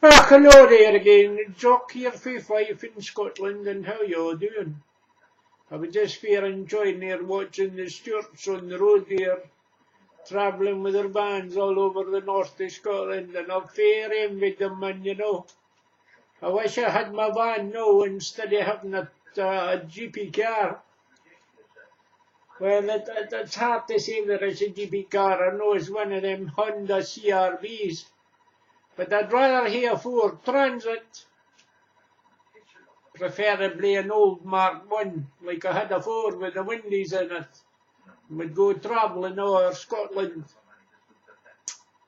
Ah, hello there again, Jock here for Fife in Scotland, and how you doing? I was just here enjoying there watching the Stewarts on the road there, travelling with their bands all over the north of Scotland, and I'm fair envied them, man, you know. I wish I had my van now instead of having a GP car. Well, it's hard to say that it's a GP car. I know it's one of them Honda CRVs, but I'd rather hear Ford Transit. Preferably an old Mark 1, like I had a Ford with the windies in it. We'd go travelling over Scotland.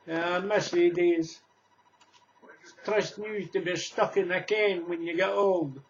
I miss the days. Trust news to be stuck in a can when you get old.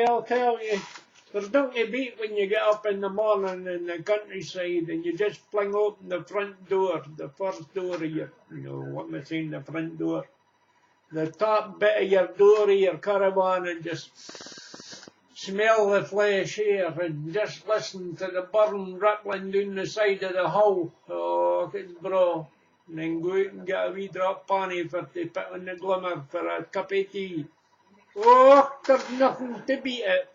I'll tell you. There's nothing to beat when you get up in the morning in the countryside and you just fling open the front door, the first door of your, what am I saying, the front door. The top bit of your door of your caravan and just smell the fresh air and just listen to the burn rattling down the side of the hull. Oh, it's bro. And then go out and get a wee drop panny for to put on the glimmer for a cup of tea. Oh, there's nothing to beat it.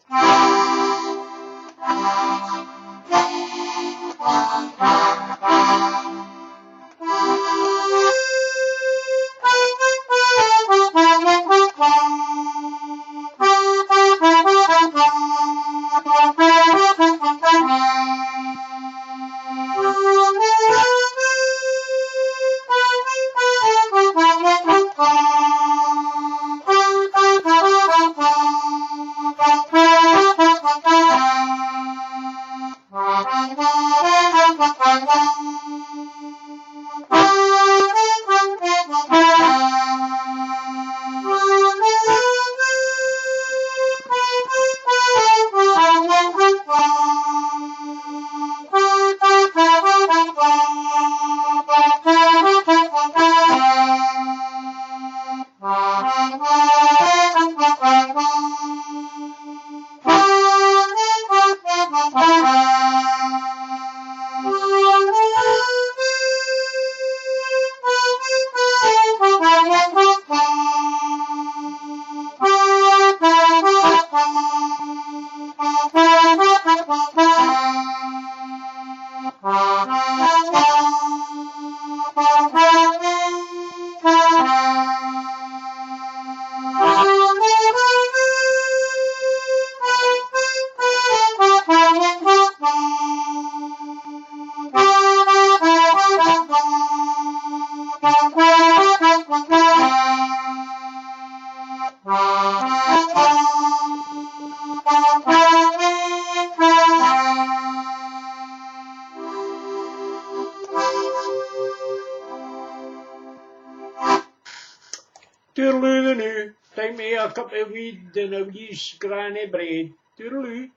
Toodaloo the new. Take me a cup of weed and a wee scranny bread. Toodaloo.